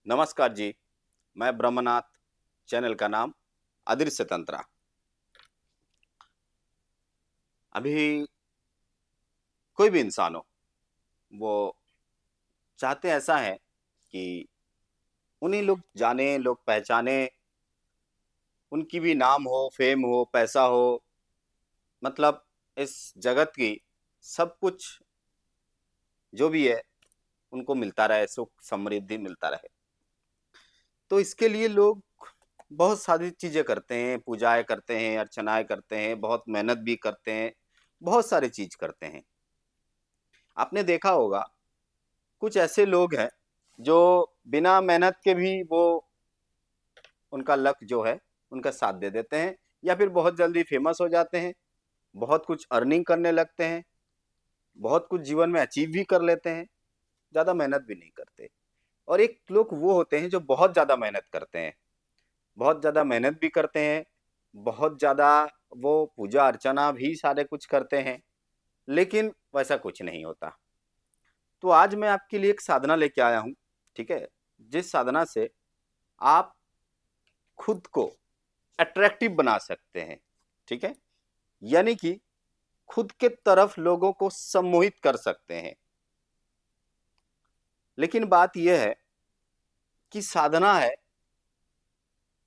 नमस्कार जी, मैं ब्रह्मनाथ, चैनल का नाम अदृश्य तंत्रा। अभी कोई भी इंसान हो, वो चाहते ऐसा है कि उन्हें लोग जाने, लोग पहचाने, उनकी भी नाम हो, फेम हो, पैसा हो, मतलब इस जगत की सब कुछ जो भी है, उनको मिलता रहे, सुख, समृद्धि मिलता रहे। तो इसके लिए लोग बहुत सारी चीज़ें करते हैं, पूजाएँ करते हैं, अर्चनाएँ करते हैं, बहुत मेहनत भी करते हैं, बहुत सारी चीज़ करते हैं। आपने देखा होगा कुछ ऐसे लोग हैं जो बिना मेहनत के भी वो उनका लक जो है उनका साथ दे देते हैं या फिर बहुत जल्दी फेमस हो जाते हैं, बहुत कुछ अर्निंग करने लगते हैं, बहुत कुछ जीवन में अचीव भी कर लेते हैं, ज़्यादा मेहनत भी नहीं करते। और एक लोग वो होते हैं जो बहुत ज़्यादा मेहनत करते हैं, बहुत ज़्यादा मेहनत भी करते हैं, बहुत ज़्यादा वो पूजा अर्चना भी सारे कुछ करते हैं, लेकिन वैसा कुछ नहीं होता। तो आज मैं आपके लिए एक साधना लेके आया हूँ, ठीक है? जिस साधना से आप खुद को अट्रैक्टिव बना सकते हैं, ठीक है? यानी कि खुद के तरफ लोगों को सम्मोहित कर सकते हैं। लेकिन बात ये है कि साधना है,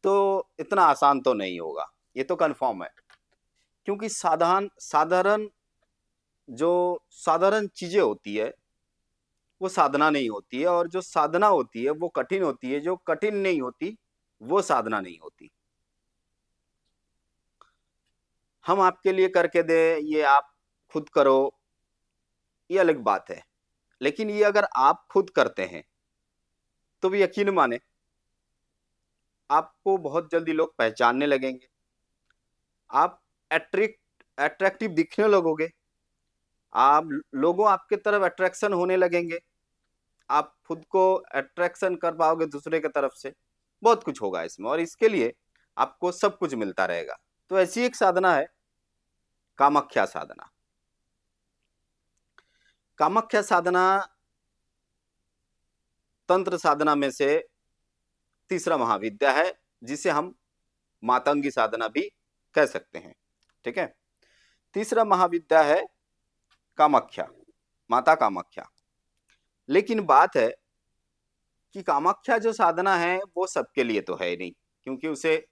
तो इतना आसान तो नहीं होगा, ये तो कन्फर्म है। क्योंकि साधारण जो साधारण चीज़ें होती है, वो साधना नहीं होती है और जो साधना होती है, वो कठिन होती है, जो कठिन नहीं होती, वो साधना नहीं होती। हम आपके लिए करके दें, ये आप खुद करो, ये अलग बात है। लेकिन ये अगर आप खुद करते हैं, तो भी यकीन माने आपको बहुत जल्दी लोग पहचानने लगेंगे। आप अट्रैक्टिव दिखने लगोगे। आप लोगों आपके तरफ अट्रैक्शन होने लगेंगे। आप खुद को अट्रैक्शन कर पाओगे दूसरे की तरफ से। बहुत कुछ होगा इसमें और इसके लिए आपको सब कुछ मिलता रहेगा। तो ऐसी एक साधना है कामाख्या साधना। कामाख्या साधना तंत्र साधना में से तीसरा महाविद्या है, जिसे हम मातंगी साधना भी कह सकते हैं। ठीक है? तीसरा महाविद्या है कामाख्या, माता कामाख्या। लेकिन बात है कि कामाख्या जो साधना है वो सबके लिए तो है नहीं, क्योंकि उसे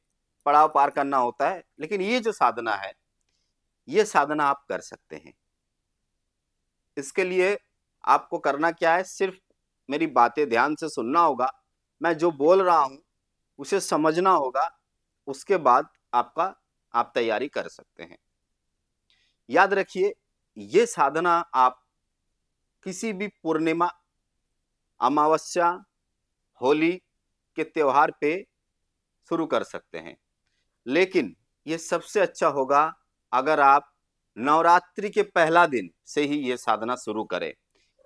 पड़ाव पार करना होता है। लेकिन ये जो साधना है, ये साधना आप कर सकते हैं। इसके लिए आपको करना क्या है, सिर्फ मेरी बातें ध्यान से सुनना होगा। मैं जो बोल रहा हूँ उसे समझना होगा। उसके बाद आप तैयारी कर सकते हैं। याद रखिए, ये साधना आप किसी भी पूर्णिमा, अमावस्या, होली के त्योहार पे शुरू कर सकते हैं। लेकिन ये सबसे अच्छा होगा अगर आप नवरात्रि के पहला दिन से ही ये साधना शुरू करें।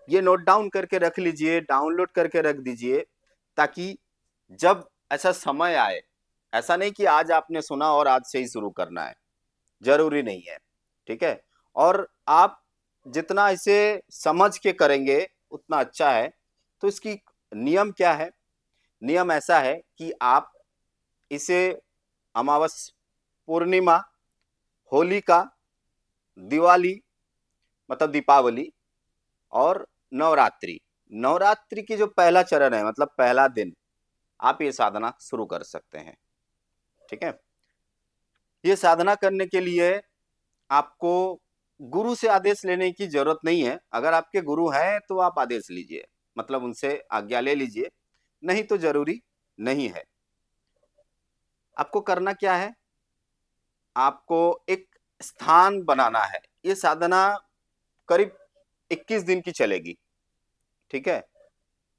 ये नोट डाउन करके रख लीजिए, डाउनलोड करके रख दीजिए, ताकि जब ऐसा समय आए, ऐसा नहीं कि आज आपने सुना और आज से ही शुरू करना है, ज़रूरी नहीं है, ठीक है? और आप जितना इसे समझ के करेंगे, उतना अच्छा है। तो इसकी नियम क्या है? नियम ऐसा है कि आप इसे अमावस, पूर्णिमा, होलिका, दिवाली मतलब दीपावली और नवरात्रि, नवरात्रि की जो पहला चरण है मतलब पहला दिन, आप ये साधना शुरू कर सकते हैं, ठीक है? ये साधना करने के लिए आपको गुरु से आदेश लेने की ज़रूरत नहीं है। अगर आपके गुरु हैं, तो आप आदेश लीजिए, मतलब उनसे आज्ञा ले लीजिए, नहीं तो ज़रूरी नहीं है। आपको करना क्या है? आपको एक स्थान बनाना है। ये साधना करीब 21 दिन की चलेगी, ठीक है?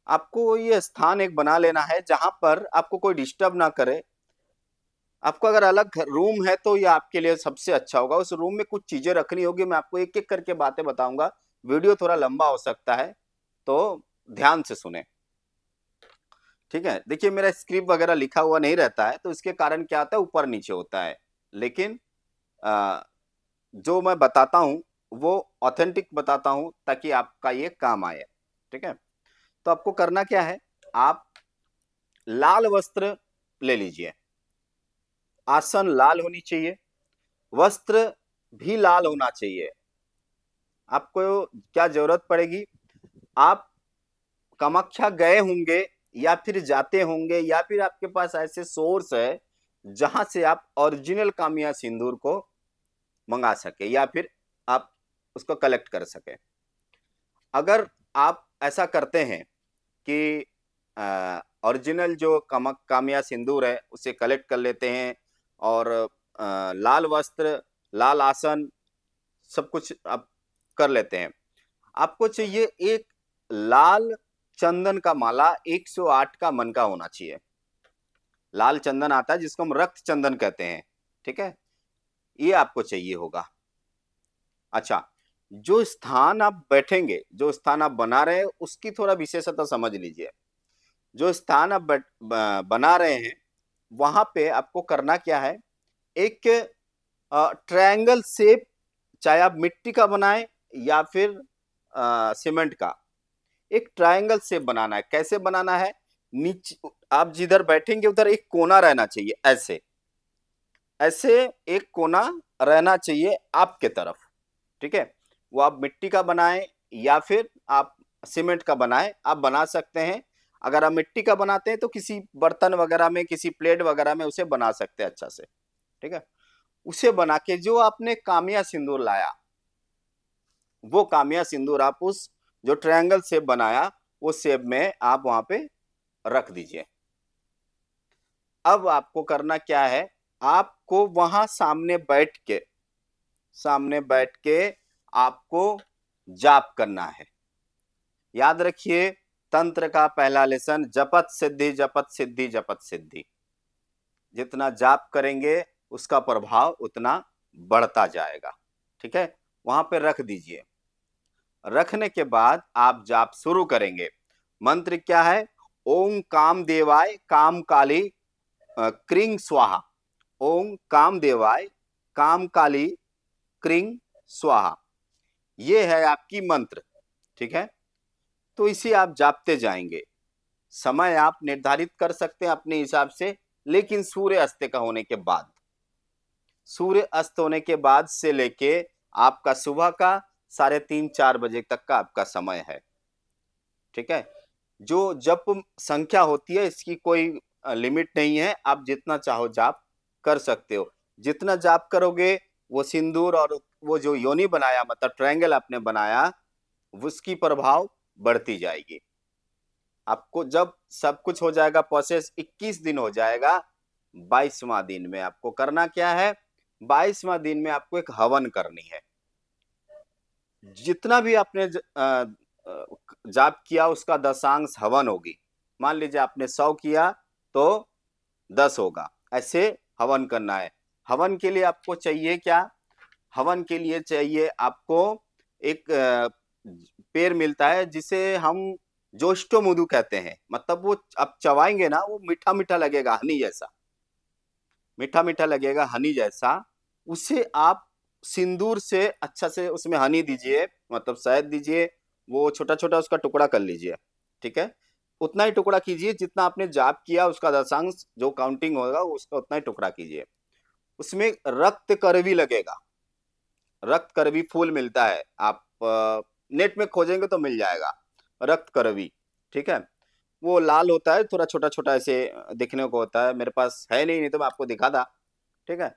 आपको ये स्थान एक बना लेना है, जहाँ पर आपको कोई डिस्टर्ब ना करे। आपको अगर अलग रूम है तो ये आपके लिए सबसे अच्छा होगा। उस रूम में कुछ चीज़ें रखनी होगी, मैं आपको एक-एक करके बातें बताऊँगा। वीडियो थोड़ा लंबा हो सकता है, तो ध्यान से सुनें, ठीक है? देखिए, मेरा स्क्रिप्ट वगैरह लिखा हुआ नहीं रहता है, तो इसके कारण क्या होता है, ऊपर-नीचे होता है। लेकिन अ, जो मैं बताता हूँ, वो ऑथेंटिक बताता हूँ, ताकि आपका ये काम आए, ठीक है? तो आपको करना क्या है, आप लाल वस्त्र ले लीजिए, आसन लाल होनी चाहिए, वस्त्र भी लाल होना चाहिए। आपको क्या जरूरत पड़ेगी, आप कामाख्या गए होंगे या फिर जाते होंगे या फिर आपके पास ऐसे सोर्स है जहां से आप ओरिजिनल कामिया सिंदूर को मंगा सके या फिर आप उसको कलेक्ट कर सके। अगर आप ऐसा करते हैं कि ओरिजिनल जो कामिया सिंदूर है उसे कलेक्ट कर लेते हैं और लाल वस्त्र, लाल आसन, सब कुछ आप कर लेते हैं, आपको चाहिए एक लाल चंदन का माला 108 का मन का होना चाहिए। लाल चंदन आता है जिसको हम रक्त चंदन कहते हैं, ठीक है, ये आपको चाहिए होगा। अच्छा, जो स्थान आप बैठेंगे, जो स्थान आप बना रहे हैं उसकी थोड़ा विशेषता समझ लीजिए। जो स्थान आप बना रहे हैं वहां पे आपको करना क्या है, एक ट्रायंगल शेप, चाहे आप मिट्टी का बनाएं या फिर सीमेंट का, एक ट्रायंगल शेप बनाना है। कैसे बनाना है, नीचे आप जिधर बैठेंगे उधर एक कोना रहना चाहिए, ऐसे ऐसे एक कोना रहना चाहिए आपके तरफ, ठीक है। वो आप मिट्टी का बनाएं या फिर आप सीमेंट का बनाएं, आप बना सकते हैं। अगर आप मिट्टी का बनाते हैं तो किसी बर्तन वगैरह में, किसी प्लेट वगैरह में उसे बना सकते हैं अच्छा से, ठीक है। उसे बना के जो आपने कामिया सिंदूर लाया, वो कामिया सिंदूर आप उस जो ट्रायंगल शेप बनाया वो शेप में आप वहां पे रख दीजिए। अब आपको करना क्या है, आपको वहां सामने बैठ के आपको जाप करना है। याद रखिए, तंत्र का पहला लेसन जपत सिद्धि जपत सिद्धि जपत सिद्धि। जितना जाप करेंगे उसका प्रभाव उतना बढ़ता जाएगा, ठीक है। वहां पे रख दीजिए। रखने के बाद आप जाप शुरू करेंगे। मंत्र क्या है, ओम काम देवाय काम काली क्रिंग स्वाहा। ओम काम देवाय काम काली क्रिंग स्वाहा, ये है आपकी मंत्र, ठीक है। तो इसे आप जापते जाएंगे। समय आप निर्धारित कर सकते हैं अपने हिसाब से, लेकिन सूर्य अस्त का होने के बाद, सूर्य अस्त होने के बाद से लेके आपका सुबह का 3:30-4 बजे तक का आपका समय है, ठीक है। जो जप संख्या होती है इसकी कोई लिमिट नहीं है, आप जितना चाहो जाप कर सकते हो। जितना जाप करोगे वो सिंदूर और वो जो योनि बनाया, मतलब ट्रायंगल आपने बनाया, उसकी प्रभाव बढ़ती जाएगी। आपको जब सब कुछ हो जाएगा, प्रोसेस 21 दिन हो जाएगा, 22वां दिन में आपको करना क्या है, 22वां दिन में आपको एक हवन करनी है। जितना भी आपने जाप किया उसका दशांश हवन होगी। मान लीजिए आपने 100 किया तो 10 होगा, ऐसे हवन करना है। हवन के लिए आपको चाहिए क्या, हवन के लिए चाहिए आपको एक पेड़ मिलता है जिसे हम जोष्टो मुदु कहते हैं। मतलब वो आप चबाएंगे ना, वो मीठा मीठा लगेगा, हनी जैसा मीठा मीठा लगेगा, हनी जैसा। उसे आप सिंदूर से अच्छा से उसमें हनी दीजिए, मतलब शहद दीजिए, वो छोटा छोटा उसका टुकड़ा कर लीजिए, ठीक है। उतना ही टुकड़ा कीजिए जितना आपने जाप किया, उसका दशांश जो काउंटिंग होगा उसका उतना ही टुकड़ा कीजिए। उसमें रक्त करवी लगेगा, रक्त करवी फूल मिलता है, आप नेट में खोजेंगे तो मिल जाएगा, रक्त करवी, ठीक है। वो लाल होता है, थोड़ा छोटा छोटा ऐसे दिखने को होता है, मेरे पास है नहीं तो मैं आपको दिखाता, ठीक है।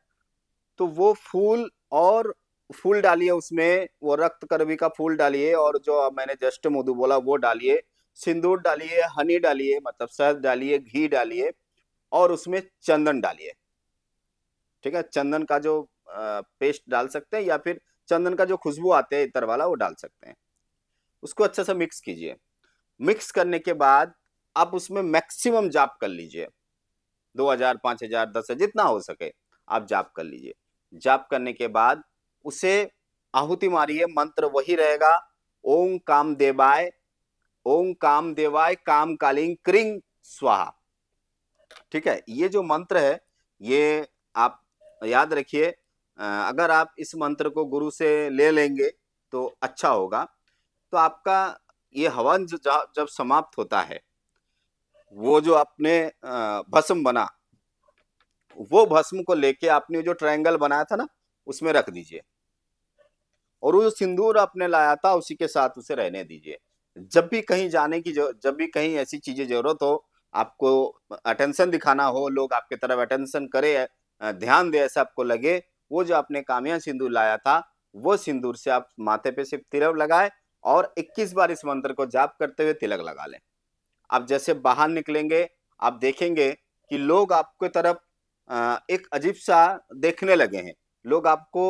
तो वो फूल, और फूल डालिए उसमें, वो रक्त करवी का फूल डालिए, और जो मैंने जस्ट मधु बोला वो डालिए, सिंदूर डालिए, हनी डालिए, मतलब शहद डालिए, घी डालिए, और उसमें चंदन डालिए, ठीक है। चंदन का जो पेस्ट डाल सकते हैं या फिर चंदन का जो खुशबू आते हैं इतर वाला वो डाल सकते हैं। उसको अच्छे से मिक्स कीजिए। मिक्स करने के बाद आप उसमें मैक्सिमम जाप कर लीजिए, 2000, 5000, 10,000 जितना हो सके आप जाप कर लीजिए। जाप करने के बाद उसे आहुति मारिए, मंत्र वही रहेगा, ओम काम देवाय, ओम काम देवाय काम कालिंग क्रिंग स्वाहा, ठीक है। ये जो मंत्र है ये आप याद रखिए। अगर आप इस मंत्र को गुरु से ले लेंगे तो अच्छा होगा। तो आपका ये हवन जब समाप्त होता है, वो जो आपने भस्म बना, वो भस्म को लेके आपने जो ट्रायंगल बनाया था ना, उसमें रख दीजिए और वो सिंदूर आपने लाया था उसी के साथ उसे रहने दीजिए। जब भी कहीं जाने की जब भी कहीं ऐसी चीजें जरूरत हो, आपको अटेंशन दिखाना हो, लोग आपके तरफ अटेंशन करे, ध्यान दे, ऐसा आपको लगे, वो जो आपने कामया सिंदूर लाया था, वो सिंदूर से आप माथे पे सिर्फ तिलक लगाए और 21 बार इस मंत्र को जाप करते हुए तिलक लगा लें। आप जैसे बाहर निकलेंगे, आप देखेंगे कि लोग आपके तरफ एक अजीब सा देखने लगे हैं, लोग आपको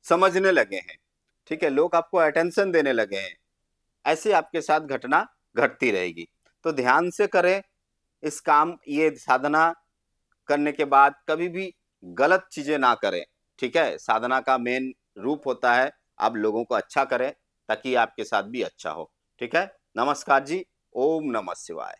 समझने लगे हैं, ठीक है, लोग आपको अटेंशन देने लगे हैं। ऐसे आपके साथ घटना घटती रहेगी। तो ध्यान से करें इस काम, ये साधना करने के बाद कभी भी गलत चीजें ना करें, ठीक है। साधना का मेन रूप होता है आप लोगों को अच्छा करें ताकि आपके साथ भी अच्छा हो, ठीक है। नमस्कार जी। ओम नमः शिवाय।